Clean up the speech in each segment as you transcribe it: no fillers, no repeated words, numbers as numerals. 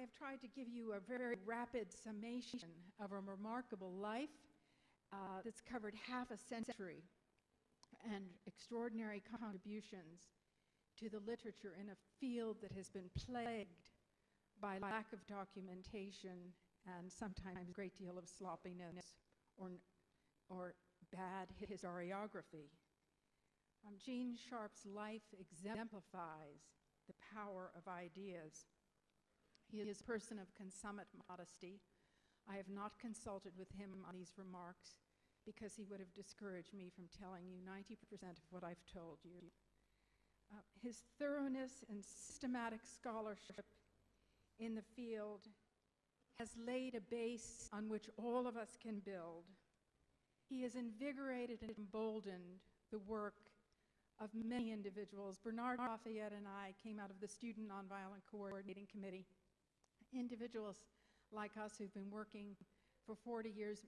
have tried to give you a very rapid summation of a remarkable life that's covered half a century and extraordinary contributions to the literature in a field that has been plagued by lack of documentation and sometimes a great deal of sloppiness or bad historiography. Gene Sharp's life exemplifies the power of ideas. He is a person of consummate modesty. I have not consulted with him on these remarks because he would have discouraged me from telling you 90% of what I've told you. His thoroughness and systematic scholarship in the field has laid a base on which all of us can build. He has invigorated and emboldened the work of many individuals. Bernard Lafayette and I came out of the Student Nonviolent Coordinating Committee. Individuals like us who've been working for 40 years,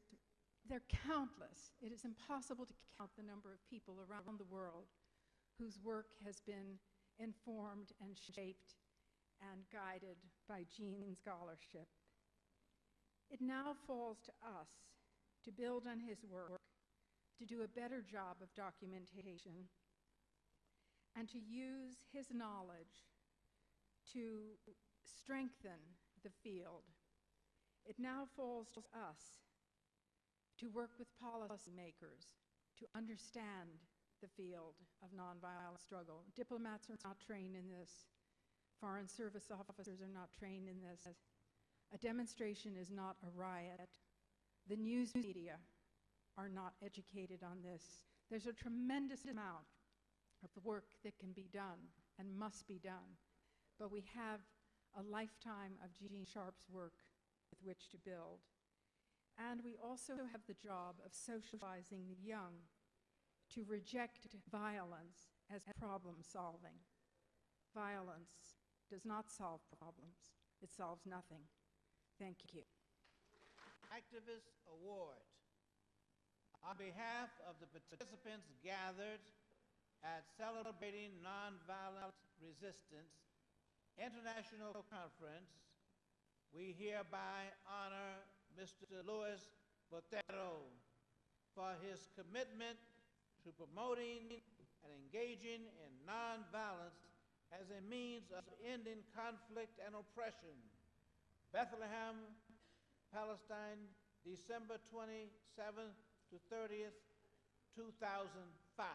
they're countless. It is impossible to count the number of people around the world whose work has been informed and shaped and guided by Gene scholarship. It now falls to us to build on his work, to do a better job of documentation, and to use his knowledge to strengthen the field. It now falls to us to work with policymakers to understand the field of nonviolent struggle. Diplomats are not trained in this. Foreign service officers are not trained in this. A demonstration is not a riot. The news media are not educated on this. There's a tremendous amount of work that can be done and must be done, but we have a lifetime of Gene Sharp's work with which to build. And we also have the job of socializing the young to reject violence as problem solving. Violence does not solve problems. It solves nothing. Thank you. Activist Award. On behalf of the participants gathered at Celebrating Nonviolent Resistance International Conference, we hereby honor Mr. Luis Botero for his commitment to promoting and engaging in nonviolence as a means of ending conflict and oppression. Bethlehem, Palestine, December 27th to 30th, 2005.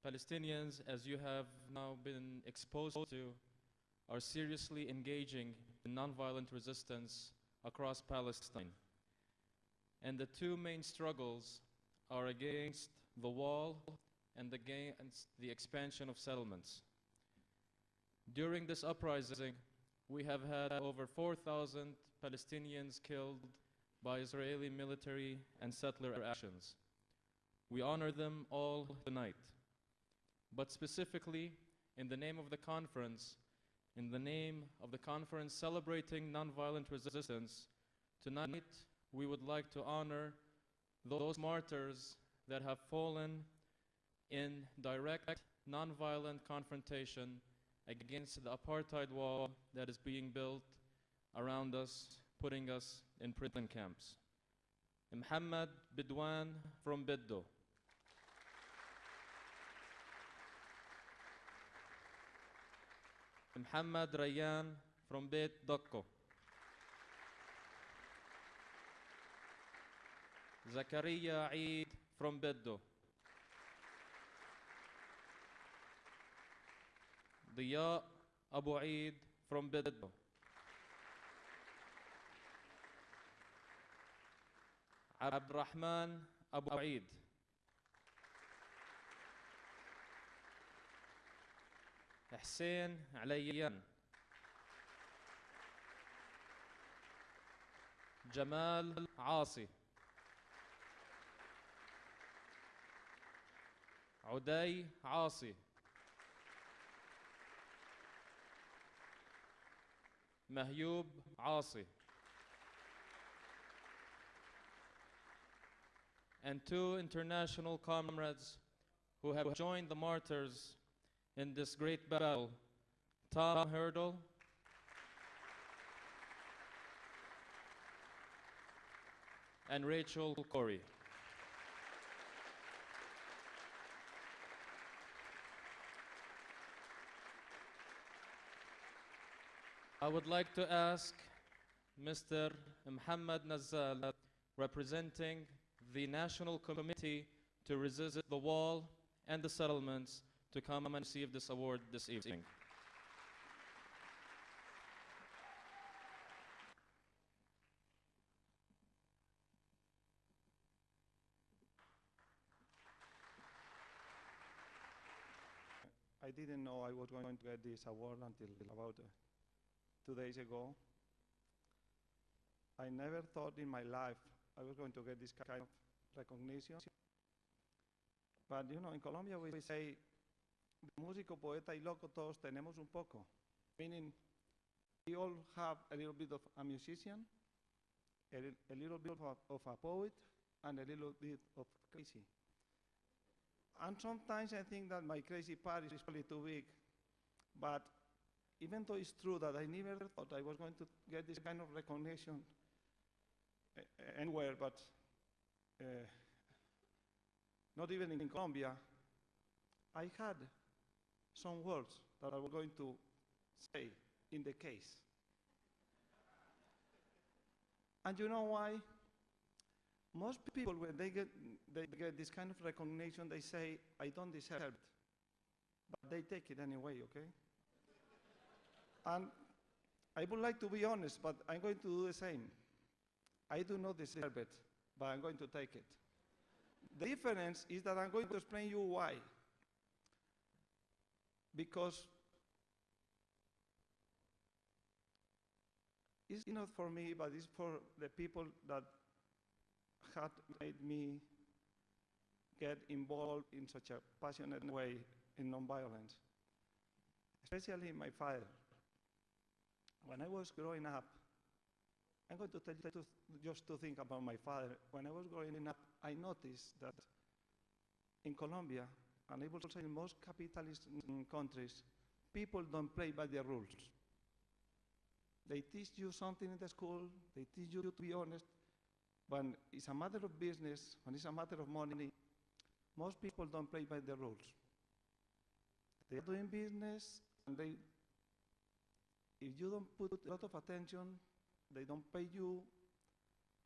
Palestinians, as you have now been exposed to, are seriously engaging in nonviolent resistance across Palestine. And the two main struggles are against the wall and against the expansion of settlements. During this uprising, we have had over 4,000 Palestinians killed by Israeli military and settler actions. We honor them all tonight. But specifically, in the name of the conference, celebrating nonviolent resistance, tonight we would like to honor those martyrs that have fallen in direct nonviolent confrontation against the apartheid wall that is being built around us, putting us in prison camps. Muhammad Bidwan from Biddo. Muhammad Rayyan from Beit Dakko. Zakaria Eid from Biddo. Diya Abu Eid from Biddo. Abdurrahman Abu Eid. Hussein Alayyan. Jamal Asi. Uday Asi. Mahyub Asi. And two international comrades who have joined the martyrs in this great battle Tom Hurdle, and Rachel Corey. I would like to ask Mr. Muhammad Nazal, representing the National Committee to Resist the Wall and the Settlements, to come and receive this award this evening. I didn't know I was going to get this award until about 2 days ago. I never thought in my life I was going to get this kind of recognition. But you know, in Colombia we say, músico, poeta y loco, todos tenemos un poco. Meaning, we all have a little bit of a musician, a little bit of a poet, and a little bit of crazy. And sometimes I think that my crazy part is probably too big. But even though it's true that I never thought I was going to get this kind of recognition anywhere, but not even in Colombia, I had some words that I was going to say in the case. And you know why? Most people, when they get this kind of recognition, they say, I don't deserve it. But they take it anyway, okay? And I would like to be honest, but I'm going to do the same. I do not deserve it, but I'm going to take it. The difference is that I'm going to explain you why. Because it's not for me, but it's for the people that had made me get involved in such a passionate way in nonviolence, especially my father. When I was growing up, I'm going to tell you just to think about my father. When I was growing up, I noticed that in Colombia, and I will say in most capitalist countries, people don't play by the rules. They teach you something in the school, they teach you to be honest. When it's a matter of business, when it's a matter of money, most people don't play by the rules. They're doing business, and if you don't put a lot of attention, they don't pay you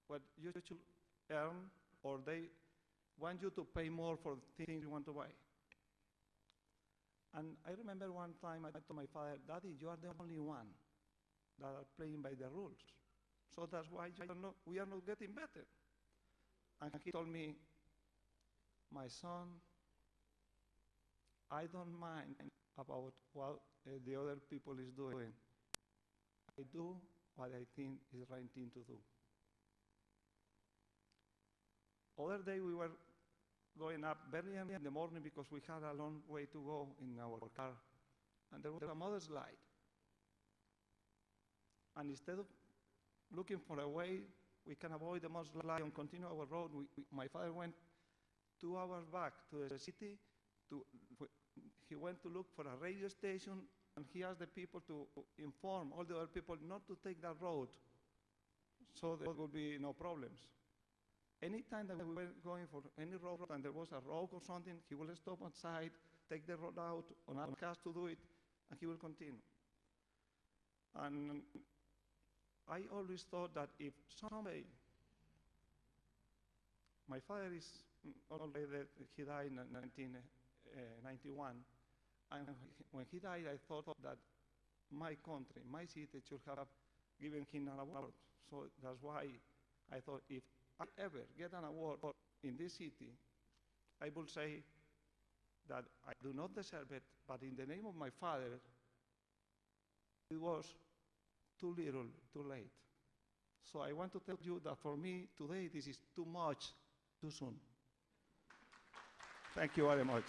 what you should earn, or they want you to pay more for the things you want to buy. And I remember one time I told my father, Daddy, you are the only one that are playing by the rules. So that's why we are not getting better. And he told me, my son, I don't mind about what the other people is doing. I do what I think is the right thing to do. Other day we were going up very early in the morning because we had a long way to go in our car, and there was a mudslide. And instead of looking for a way we can avoid the mudslide and continue our road, my father went 2 hours back to the city. He went to look for a radio station, and he asked the people to inform all the other people not to take that road, so there would be no problems. Anytime that we were going for any road and there was a road or something, he will stop outside, take the road out, on our cars to do it, and he will continue. And I always thought that if someday, my father is already dead, he died in 1991, and when he died, I thought that my country, my city should have given him an award. So that's why I thought if I ever get an award in this city, I will say that I do not deserve it, but in the name of my father, it was too little, too late. So I want to tell you that for me, today, this is too much, too soon. Thank you very much.